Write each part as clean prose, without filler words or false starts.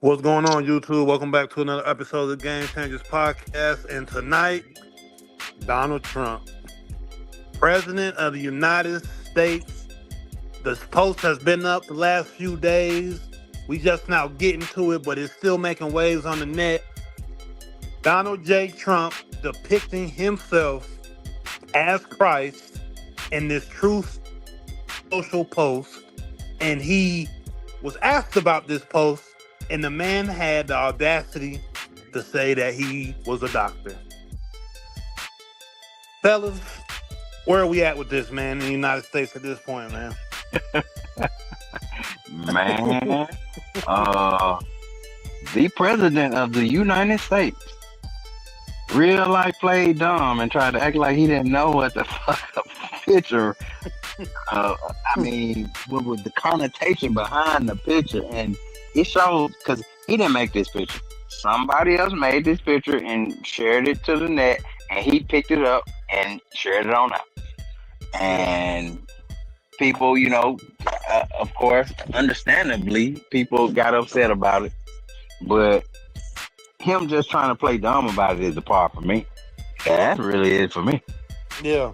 What's going on, YouTube? Welcome back to another episode of the Game Changers Podcast. And tonight, Donald Trump, President of the United States. The post has been up the last few days. We just now getting to it, but it's still making waves on the net. Donald J. Trump depicting himself as Christ in this Truth Social post. And he was asked about this post, and the man had the audacity to say that he was a doctor. Fellas, where are we at with this, man, in the United States at this point, man? Man, the president of the United States real life played dumb and tried to act like he didn't know what the fuck a picture. What was the connotation behind the picture? And it showed, because he didn't make this picture. Somebody else made this picture and shared it to the net, and he picked it up and shared it on out. And people, of course, understandably, people got upset about it. But him just trying to play dumb about it is the part for me. That's really it for me. Yeah.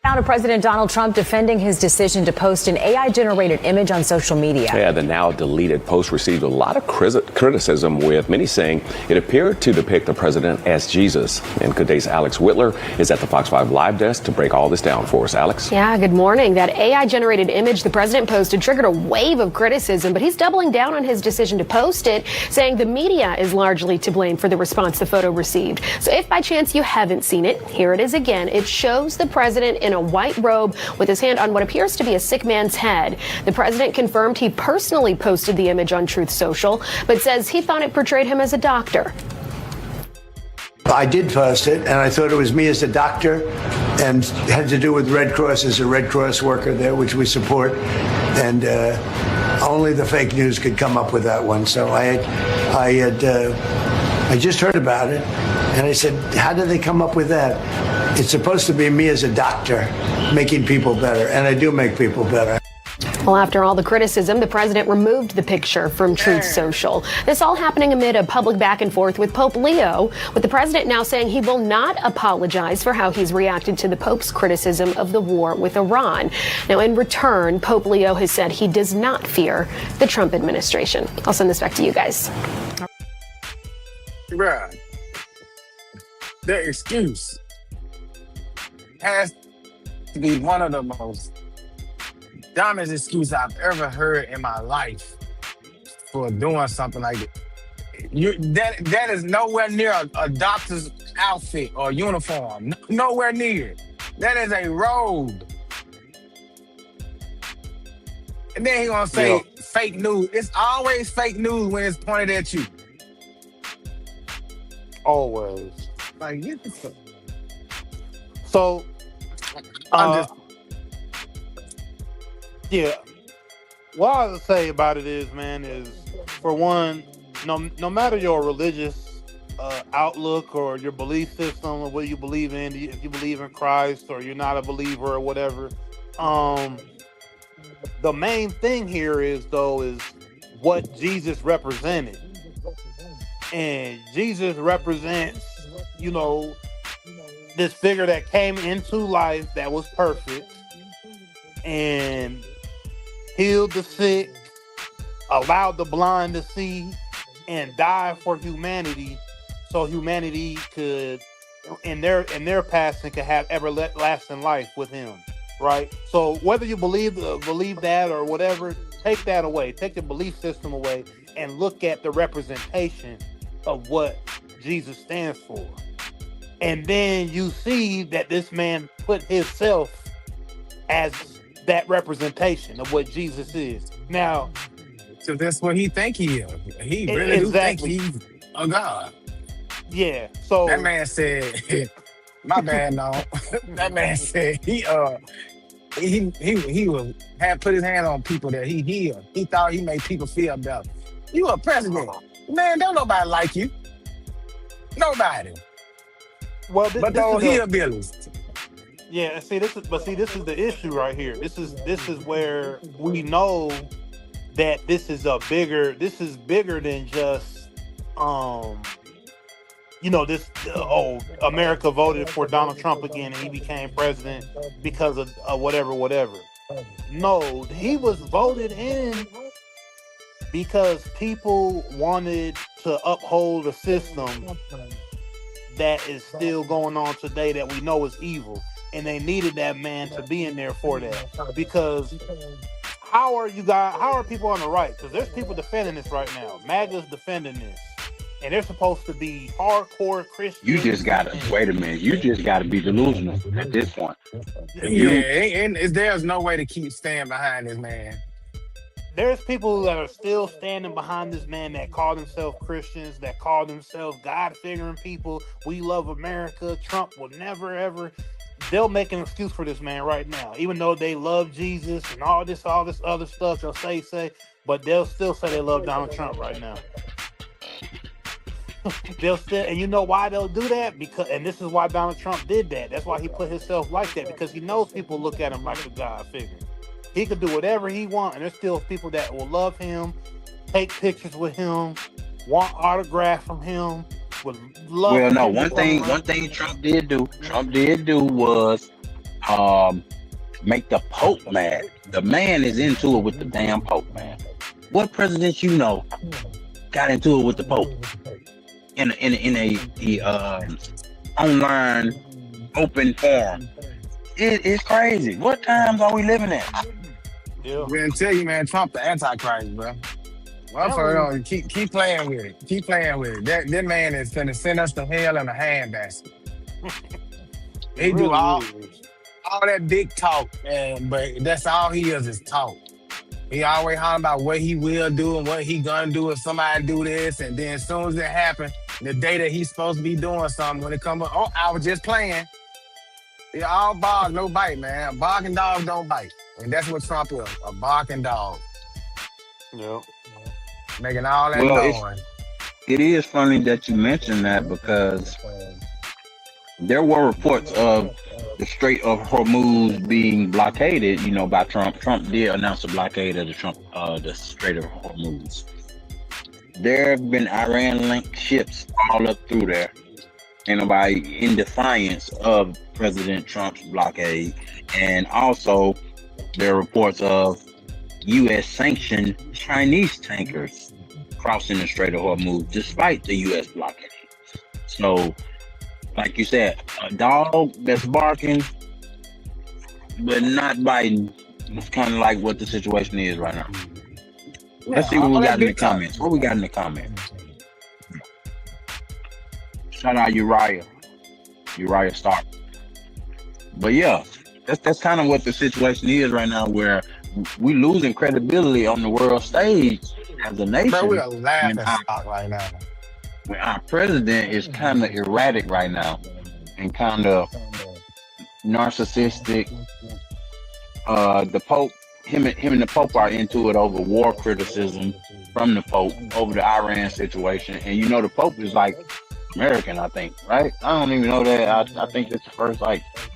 Now to President Donald Trump defending his decision to post an AI-generated image on social media. Yeah, the now deleted post received a lot of criticism, with many saying it appeared to depict the president as Jesus. And Good Day's Alex Whitler is at the Fox 5 Live desk to break all this down for us. Alex? Yeah, good morning. That AI-generated image the president posted triggered a wave of criticism, but he's doubling down on his decision to post it, saying the media is largely to blame for the response the photo received. So if by chance you haven't seen it, here it is again. It shows the president in a white robe with his hand on what appears to be a sick man's head. The president confirmed he personally posted the image on Truth Social, but says he thought it portrayed him as a doctor. I did post it, and I thought it was me as a doctor, and had to do with Red Cross, as a Red Cross worker there, which we support. And only the fake news could come up with that one. So I just heard about it, and I said, how did they come up with that? It's supposed to be me as a doctor making people better, and I do make people better. Well, after all the criticism, the president removed the picture from Truth Social. This all happening amid a public back and forth with Pope Leo, with the president now saying he will not apologize for how he's reacted to the Pope's criticism of the war with Iran. Now, in return, Pope Leo has said he does not fear the Trump administration. I'll send this back to you guys. Bruh, the excuse has to be one of the most dumbest excuses I've ever heard in my life for doing something like that. That is nowhere near a doctor's outfit or uniform. Nowhere near. That is a robe. And then he gonna say fake news. It's always fake news when it's pointed at you. Always. Like, get the fuck. So, yeah. What I would say about it is, man, is for one, no matter your religious outlook or your belief system or what you believe in, if you believe in Christ or you're not a believer or whatever, the main thing here is what Jesus represented. And Jesus represents, this figure that came into life that was perfect and healed the sick, allowed the blind to see, and died for humanity, so humanity could, in their passing, could have everlasting life with him, right? So whether you believe that or whatever, take that away, take the belief system away, and look at the representation of what Jesus stands for. And then you see that this man put himself as that representation of what Jesus is. Now, So that's what he think he is. He really exactly. do think he's a God. Yeah. So That man said, my bad, no. That man said he was had put his hand on people that he healed. He thought he made people feel better. You a president. Man, don't nobody like you. Nobody. well, But those hillbillies. yeah. See, this is the issue right here. This is where we know that this is bigger than just this America voted for Donald Trump again and he became president because of whatever. No, he was voted in because people wanted to uphold a system that is still going on today that we know is evil, and they needed that man to be in there for that. Because how are people on the right? Because there's people defending this right now. MAGA's defending this, and they're supposed to be hardcore Christians. You just gotta wait a minute. You just gotta be delusional at this point. And there's no way to keep staying behind this man. There's people that are still standing behind this man that call themselves Christians, that call themselves God-figuring people. We love America. Trump will never, ever. They'll make an excuse for this man right now, even though they love Jesus and all this other stuff. They'll say, but they'll still say they love Donald Trump right now. They'll still, and you know why they'll do that? And this is why Donald Trump did that. That's why he put himself like that, because he knows people look at him like a God figure. He could do whatever he wants, and there's still people that will love him, take pictures with him, want autograph from him, would love. Well, no, one thing Trump did do was make the Pope mad. The man is into it with the damn Pope, man. What president you know got into it with the Pope in a online open forum? It's crazy. What times are we living in? Yeah. We're gonna tell you, man, Trump the Antichrist, bro. Well, keep playing with it. Keep playing with it. That man is finna send us to hell in a handbasket. He Really do all is. that big talk, but that's all he is talk. He always hollering about what he will do and what he gonna do if somebody do this, and then as soon as it happens, the day that he's supposed to be doing something, when it comes up, oh, I was just playing. Yeah, all bark, no bite, man. Barking dogs don't bite. And that's what Trump is, a barking dog. Yeah. Making all that noise. It is funny that you mentioned that, because there were reports of the Strait of Hormuz being blockaded, by Trump. Trump did announce a blockade of the Strait of Hormuz. There have been Iran-linked ships all up through there, in defiance of President Trump's blockade. And also, there are reports of U.S. sanctioned Chinese tankers crossing the Strait of Hormuz despite the U.S. blockade. So, like you said, a dog that's barking but not biting. It's kind of like what the situation is right now. Let's see what we got in the comments. What we got in the comments? Shout out Uriah Stark. But yeah, that's kind of what the situation is right now, where we losing credibility on the world stage as a nation. Bro, we are laughing stock right now. When our president is kind of erratic right now and kind of narcissistic. The Pope, him and the Pope are into it over war criticism from the Pope over the Iran situation. And the Pope is like American, I think, right? I don't even know that. I think it's the first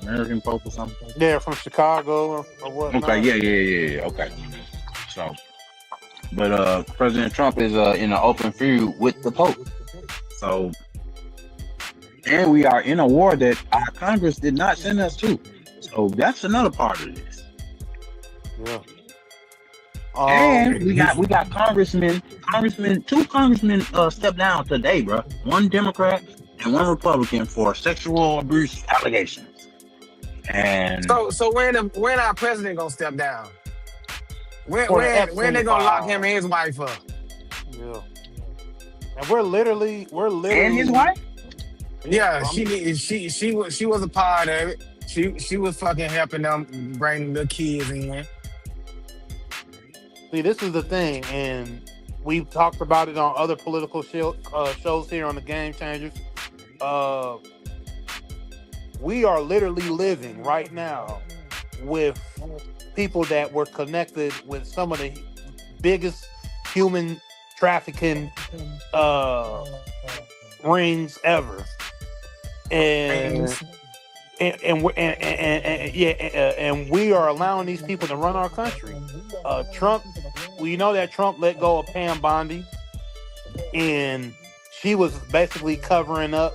American Pope or something. Yeah, from Chicago or what? Okay, yeah. Okay. So, but President Trump is in an open feud with the Pope. So, and we are in a war that our Congress did not send us to. So that's another part of this. Yeah. And we got two congressmen stepped down today, bro. One Democrat and one Republican for sexual abuse allegations. And so when our president gonna step down? When they gonna lock him and his wife up? Yeah. And we're literally and his wife? Yeah, she was a part of it. She was fucking helping them bring the kids in. See, this is the thing, and we've talked about it on other political shows here on the Game Changers. We are literally living right now with people that were connected with some of the biggest human trafficking rings ever, and we are allowing these people to run our country. Trump, we know that Trump let go of Pam Bondi, and she was basically covering up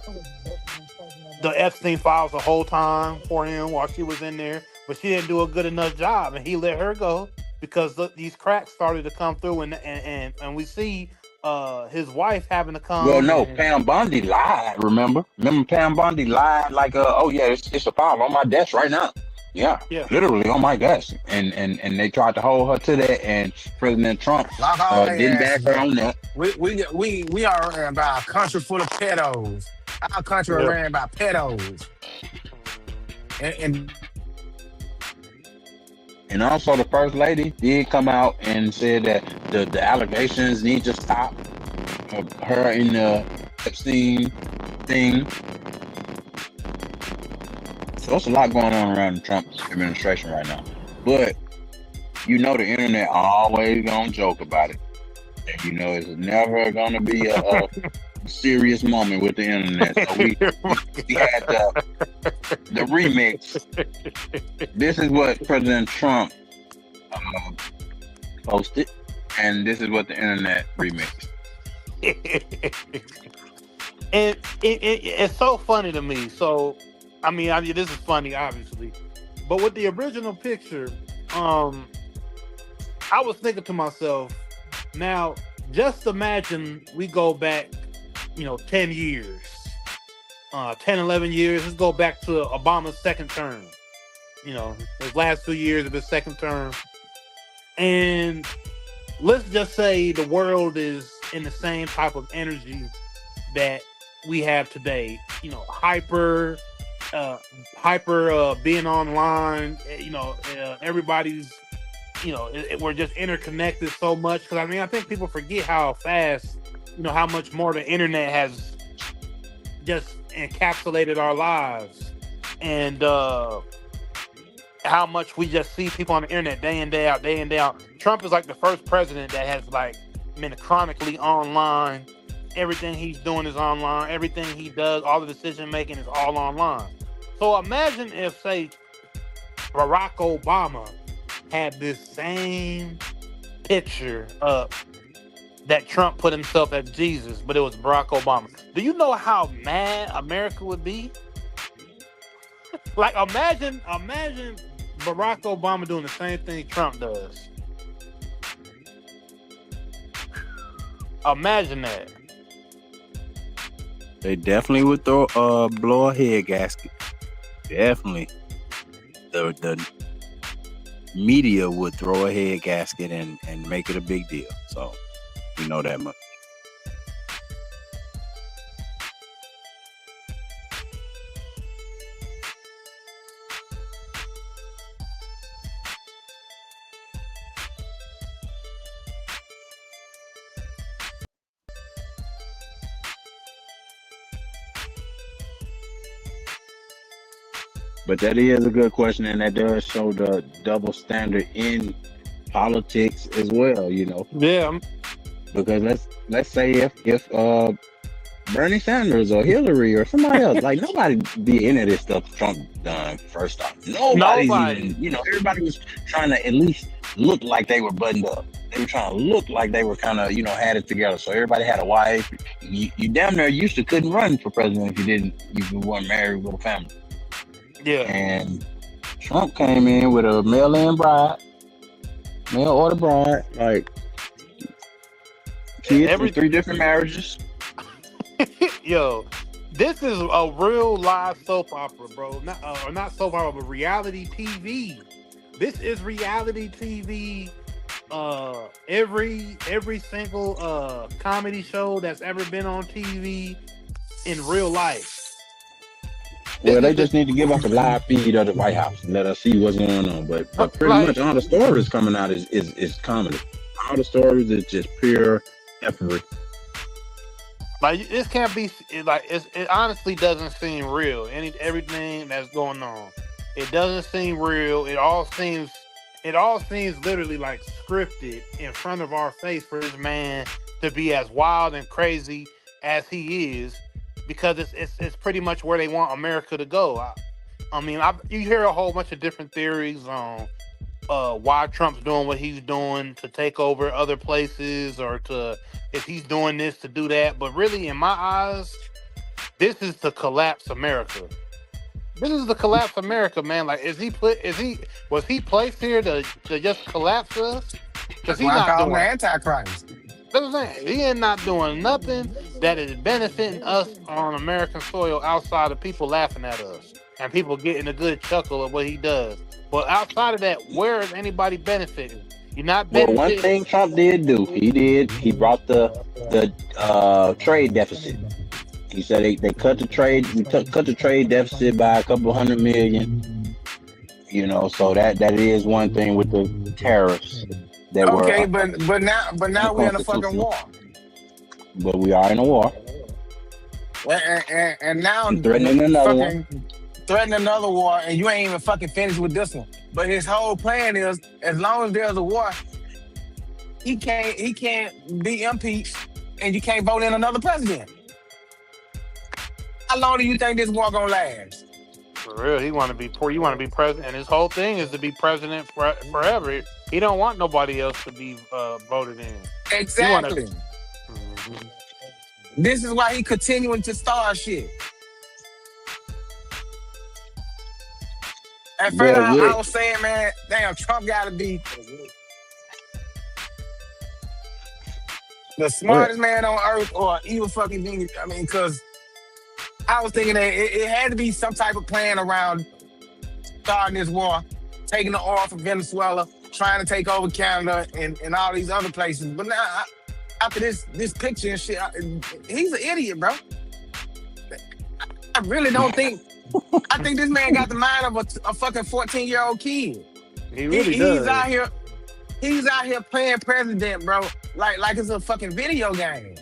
the Epstein files the whole time for him while she was in there, but she didn't do a good enough job, and he let her go because these cracks started to come through, and we see his wife having to come. Well, no, Pam Bondi lied. Remember Pam Bondi lied like, oh yeah, it's a file on my desk right now. Yeah, literally on my desk, and they tried to hold her to that, and President Trump didn't back her on that. We are ran by a country full of pedos. Our country ran by pedos, and also the first lady did come out and said that the allegations need to stop of her in the Epstein thing. So there's a lot going on around the Trump administration right now. But you know the internet always gonna joke about it. And you know it's never gonna be a serious moment with the internet. So we had the remix. This is what President Trump posted, and this is what the internet remixed. And it's so funny to me. So, I mean, this is funny, obviously, but with the original picture, I was thinking to myself, now, just imagine we go back, 10 years, 10, 11 years. Let's go back to Obama's second term. His last 2 years of his second term. And let's just say the world is in the same type of energy that we have today. Hyper being online. Everybody's. We're just interconnected so much. Because I think people forget how fast, how much more the internet has just encapsulated our lives, and how much we just see people on the internet day in, day out, day in, day out. Trump is like the first president that has been chronically online. Everything he's doing is online. Everything he does, all the decision making is all online. So imagine if, say, Barack Obama had this same picture up that Trump put himself as Jesus, but it was Barack Obama. Do you know how mad America would be? Imagine Barack Obama doing the same thing Trump does. Imagine that. They definitely would blow a head gasket. Definitely. The media would throw a head gasket and make it a big deal. So we know that much. But that is a good question, and that does show the double standard in politics as well, Yeah. Because let's say if Bernie Sanders or Hillary or somebody else, nobody be into this stuff Trump done. First off, nobody. Even, everybody was trying to at least look like they were buttoned up. They were trying to look like they were kind of had it together. So everybody had a wife. You damn near used to couldn't run for president if you weren't married with a family. Yeah. And Trump came in with a mail order bride, kids from 3 different marriages. Yo, this is a real live soap opera, bro. Not soap opera, but reality TV. This is reality TV. Every single comedy show that's ever been on TV in real life. Well, they just need to give us a live feed of the White House and let us see what's going on. But pretty much all the stories coming out is comedy. All the stories is just pure effery. Like this can't be like it honestly doesn't seem real. Everything that's going on, it doesn't seem real. It all seems literally like scripted in front of our face for this man to be as wild and crazy as he is, because it's pretty much where they want America to go. I mean, you hear a whole bunch of different theories on why Trump's doing what he's doing to take over other places, or if he's doing this to do that. But really, in my eyes, this is to collapse America. This is to collapse America, man. Like, was he placed here to just collapse us? Because he's not doing Antichrist. That's what I'm saying. He is not doing nothing that is benefiting us on American soil outside of people laughing at us and people getting a good chuckle of what he does. But outside of that, where is anybody benefiting? You're not benefiting. Well, one thing Trump did do, he brought the trade deficit. He said they cut the trade, cut the trade deficit by a couple $100 million. You know, so that is one thing with the tariffs that were. Okay, but now we're in a fucking war. But we are in a war. And now threatening another one. Threatening another war, and you ain't even fucking finished with this one. But his whole plan is, as long as there's a war, he can't be impeached, and you can't vote in another president. How long do you think this war gonna last? For real, he want to be poor. You want to be president, and his whole thing is to be president forever. He don't want nobody else to be voted in. Exactly. This is why he continuing to start shit. At first, I was saying, man, damn, Trump got to be the smartest man on earth, or even fucking thing. I mean, because I was thinking that it had to be some type of plan around starting this war, taking the oil from Venezuela, trying to take over Canada and all these other places. But now, after this picture and shit, he's an idiot, bro. I really don't think. I think this man got the mind of a fucking 14-year-old kid. He really does. He's out here playing president, bro. Like it's a fucking video game.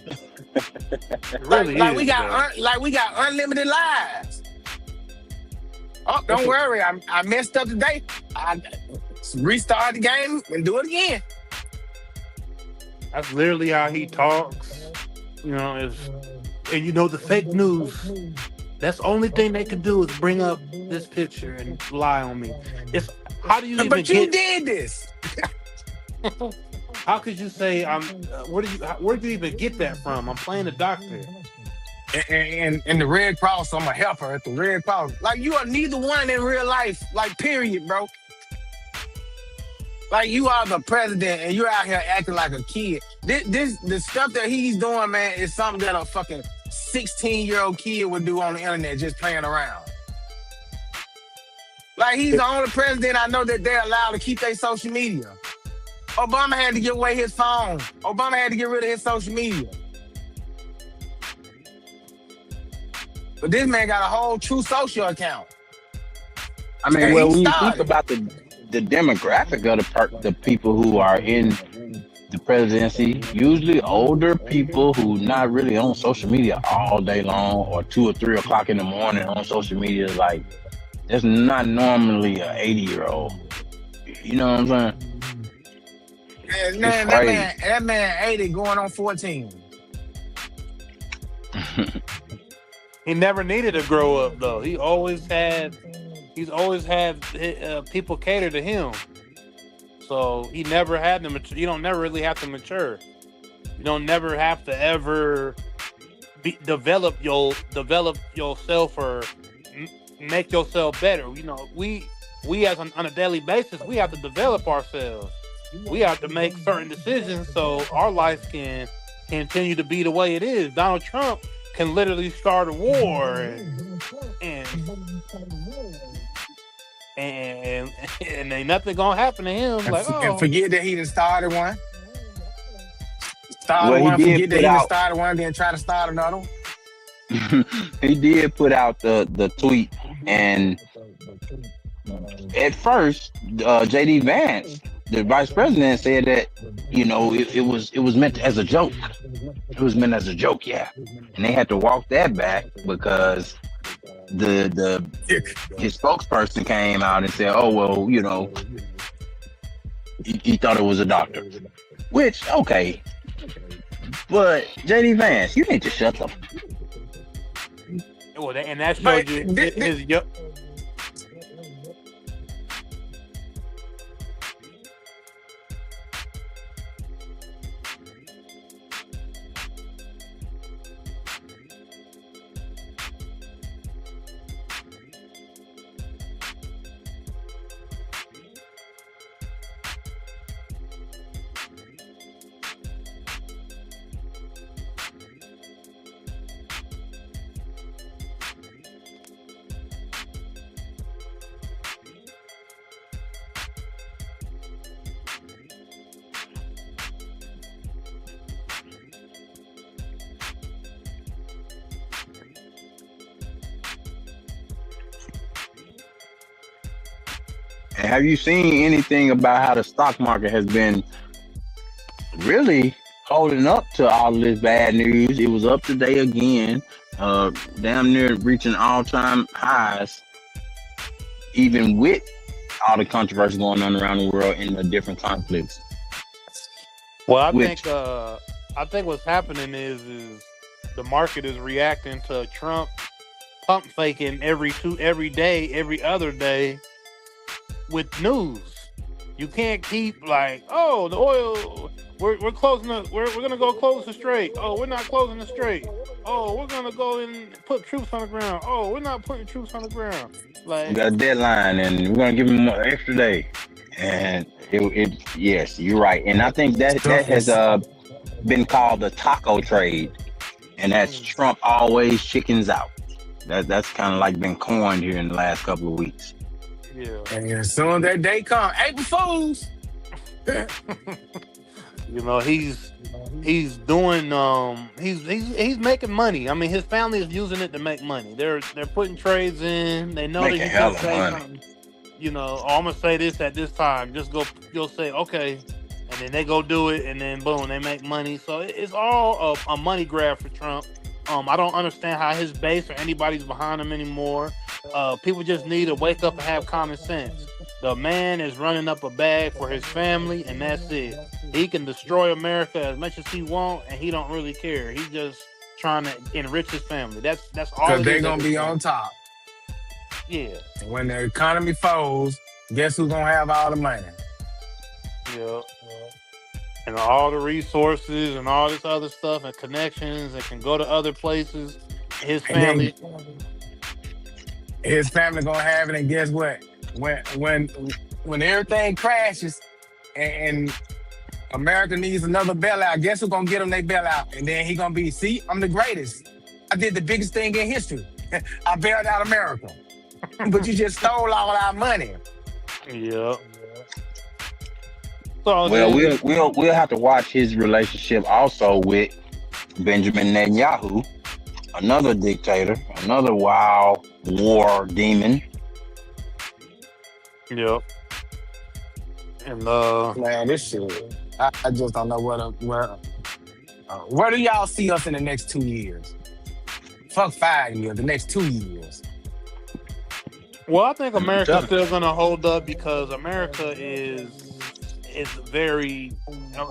Really like we got unlimited lives. Oh, don't worry, I messed up today. I restart the game and do it again. That's literally how he talks. You know, and you know the fake news. That's the only thing they can do is bring up this picture and lie on me. How do you even But you did this. How could you say where did you even get that from? I'm playing a doctor. And the Red Cross, I'm a helper at the Red Cross. Like, you are neither one in real life. Like, period, bro. Like, you are the president and you're out here acting like a kid. The stuff that he's doing, man, is something that a fucking 16-year-old kid would do on the internet, just playing around. Like, he's the only president I know that they're allowed to keep their social media. Obama had to give away his phone. Obama had to get rid of his social media. But this man got a whole True Social account. I mean, well, when you think about the demographic of the people who are in the presidency, usually older people who not really on social media all day long, or 2 or 3 o'clock in the morning on social media. Like, that's not normally an 80-year-old. You know what I'm saying? Man, that man 80 going on 14. He never needed to grow up though. He's always had people cater to him. So he never had to mature. You don't never really have to mature. You don't never have to ever develop yourself or make yourself better. You know, we as on a daily basis, we have to develop ourselves. We have to make certain decisions so our life can continue to be the way it is. Donald Trump can literally start a war and ain't nothing gonna happen to him. And forget that he done started one. Forget that he done started one, then try to start another one. He did put out the tweet And at first, JD Vance, the vice president, said that it was meant as a joke. It was meant as a joke, yeah. And they had to walk that back because his spokesperson came out and said, "Oh well, he thought it was a doctor." Which, okay, but JD Vance, you need to shut up. Well, and that shows you his. And have you seen anything about how the stock market has been really holding up to all of this bad news? It was up today again, damn near reaching all-time highs, even with all the controversy going on around the world in the different conflicts. Well, I think what's happening is the market is reacting to Trump pump faking every day, every other day with news. You can't keep like, oh, the oil, we're closing up, we're gonna go close the strait. Oh, we're not closing the strait. Oh, we're gonna go and put troops on the ground. Oh, we're not putting troops on the ground. Like, we got a deadline, and we're gonna give them an extra day. And yes, you're right. And I think that has been called the taco trade, and that's Trump always chickens out. That's kind of like been coined here in the last couple of weeks. Yeah. And as soon as that day comes, April Fools. He's doing he's making money. I mean, his family is using it to make money. They're putting trades in. They know Making that you hell can of say money. something. I'm gonna say this at this time. Just you'll say okay, and then they go do it, and then boom, they make money. So it's all a money grab for Trump. I don't understand how his base or anybody's behind him anymore. People just need to wake up and have common sense. The man is running up a bag for his family, and that's it. He can destroy America as much as he wants, and he don't really care. He's just trying to enrich his family. That's all. Because they're gonna be on top. Yeah. And when the economy falls, guess who's gonna have all the money? Yeah. And all the resources and all this other stuff and connections that can go to other places. His family. His family gonna have it, and guess what? When everything crashes and America needs another bailout, guess who's gonna get them their bailout? And then he gonna be, see, I'm the greatest. I did the biggest thing in history. I bailed out America. But you just stole all our money. Yeah. So well, we'll have to watch his relationship also with Benjamin Netanyahu, another dictator, another wild war demon. Yep. And man, this shit, I just don't know where do y'all see us in the next 2 years? Fuck 5 years, the next 2 years. Well, I think America's still gonna hold up because America is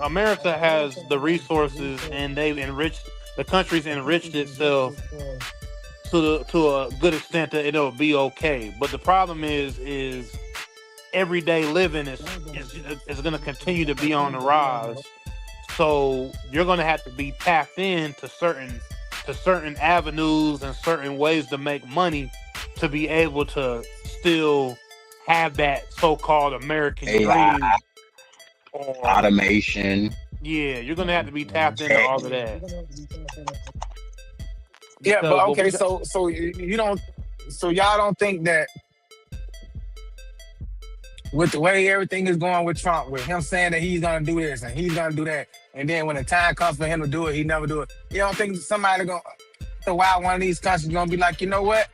America has the resources, and the country's enriched itself to a good extent that it'll be okay. But the problem is everyday living is going to continue to be on the rise. So you're going to have to be tapped in to certain avenues and certain ways to make money to be able to still have that so-called American dream. Or automation. Yeah, you're going to have to be tapped into all of that. Yeah, but okay, so y'all don't think that with the way everything is going with Trump, with him saying that he's gonna do this and he's gonna do that, and then when the time comes for him to do it, he never do it. You don't think somebody gonna, one of these countries gonna be like, you know what?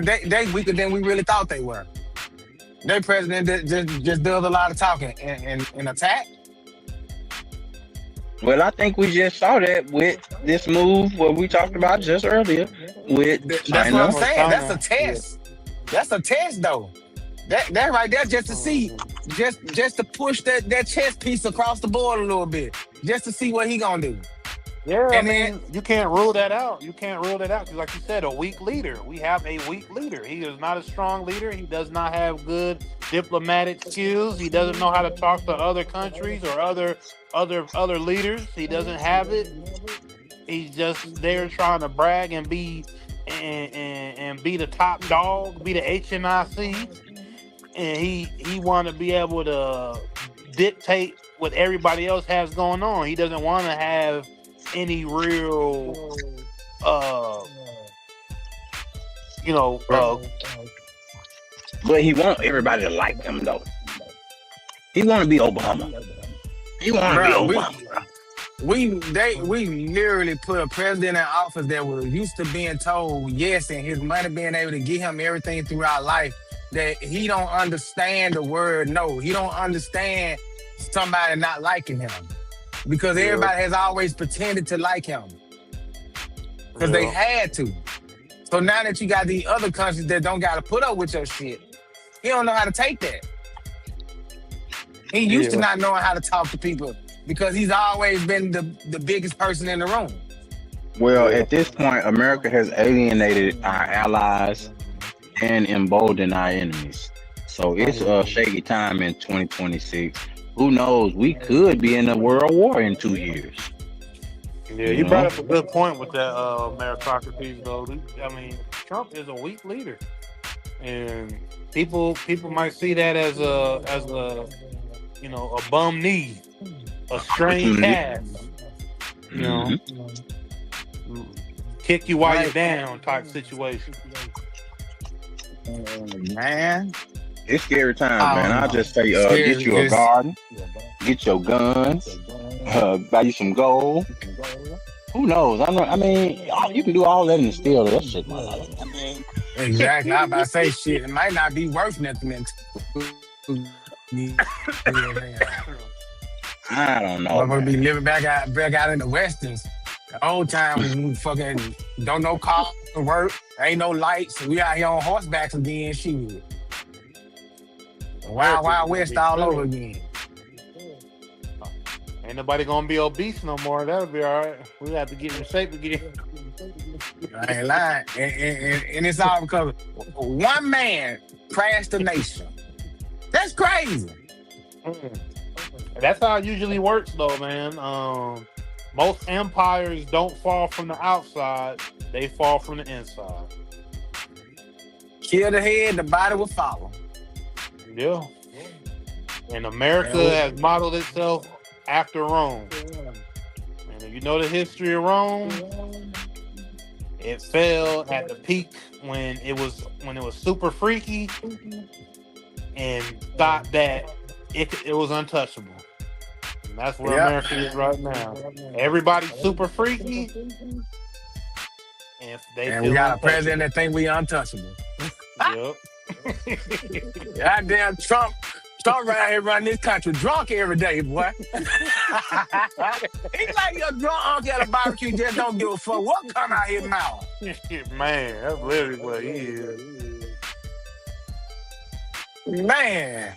They weaker than we really thought they were. Their president just does a lot of talking and attack. Well, I think we just saw that with this move, what we talked about just earlier with That's China. what I'm saying. That's a test. That's a test, though. That right there, just to see, just to push that chess piece across the board a little bit, just to see what he gonna do. Yeah, And I mean, you can't rule that out. You can't rule that out because, like you said, a weak leader. We have a weak leader. He is not a strong leader. He does not have good diplomatic skills. He doesn't know how to talk to other countries or other leaders. He doesn't have it. He's just there trying to brag and be the top dog, be the HNIC, and he want to be able to dictate what everybody else has going on. He doesn't want to have any real, But he want everybody to like him though. He want to be Obama. He want to be Obama. We literally put a president in office that was used to being told yes, and his money being able to get him everything throughout life. That he don't understand the word no. He don't understand somebody not liking him because everybody has always pretended to like him because they had to. So now that you got these other countries that don't got to put up with your shit, he don't know how to take that. He used to not knowing how to talk to people because he's always been the biggest person in the room. Well, at this point, America has alienated our allies and emboldened our enemies. So it's a shaky time in 2026. Who knows? We could be in a world war in 2 years. Yeah, you brought up a good point with that meritocracy, though. I mean, Trump is a weak leader, and people might see that as a bum knee, a strained calf, kick you while you're down type situation. Man, it's scary times, man. I'll just say, get you a garden, get your guns, buy you some gold. Who knows? I mean, you can do all that and steal that shit, my life. I mean, exactly. I'm about to say shit. It might not be worth nothing. I don't know. I'm gonna be living back out in the westerns. The old time we fucking don't know car work, ain't no lights. We out here on horsebacks again, shit. Wild West all over again. Ain't nobody gonna be obese no more. That'll be all right. We have to get in shape again. I ain't lying, and it's all because one man crashed the nation. That's crazy. That's how it usually works, though, man. Most empires don't fall from the outside; they fall from the inside. Kill the head, the body will follow. Yeah. And America has modeled itself after Rome. And if you know the history of Rome, it fell at the peak when it was super freaky and thought that it was untouchable. And that's where America is right now. Everybody's super freaky. And we got a president that think we untouchable. Yep. Goddamn Trump right here running this country drunk every day, boy. He's like your drunk uncle at a barbecue, just don't give a fuck what come out his mouth. Man, that's literally what he is. Man,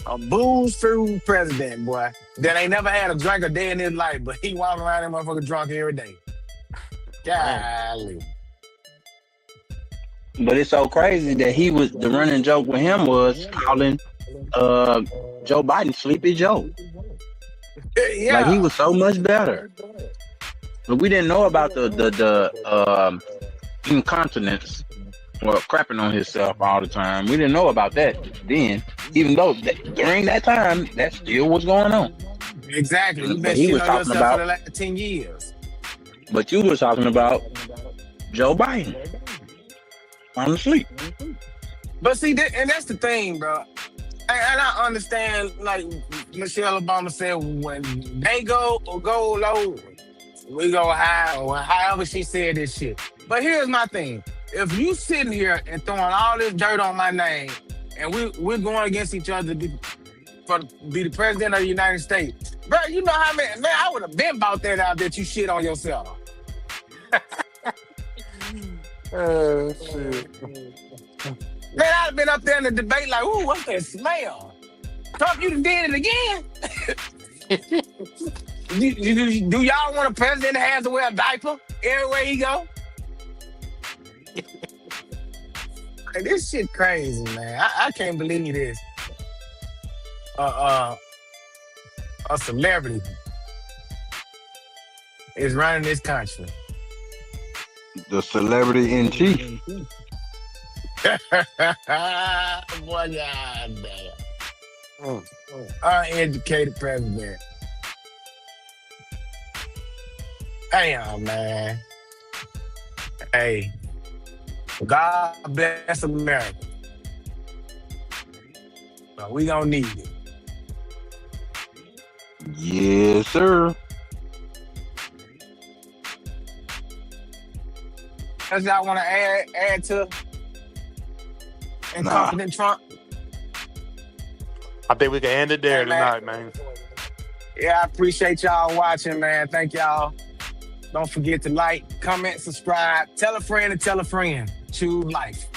a booze-through president, boy, that ain't never had a drink a day in his life, but he walking around that motherfucker drunk every day. Golly. But it's so crazy that the running joke with him was calling Joe Biden Sleepy Joe. Yeah. Like he was so much better. But we didn't know about the incontinence or crapping on himself all the time. We didn't know about that then, even though during that time that still was going on. Exactly. You been he was shitting on talking yourself about for the last 10 years. But you were talking about Joe Biden on the sleep. But see, and that's the thing, bro. And I understand, like Michelle Obama said, when they go low, we go high, or however she said this shit. But here's my thing. if you sitting here and throwing all this dirt on my name, and we're going against each other to be the president of the United States, bro, you know how many, man, I would have been about that out that you shit on yourself. Oh, shit. Man, I'd have been up there in the debate like, ooh, what's that smell? Trump, you done did it again? Do y'all want a president that has to wear a diaper everywhere he go? Like, this shit crazy, man. I can't believe this. A celebrity is running this country. The celebrity in chief. Boy, God damn. Uneducated president. Damn, man. Hey, God bless America. But we gonna need it. Yes, sir. Does y'all want to add to incompetent Trump? I think we can end it there tonight, man. Yeah, I appreciate y'all watching, man. Thank y'all. Don't forget to like, comment, subscribe. Tell a friend and tell a friend. Choose life.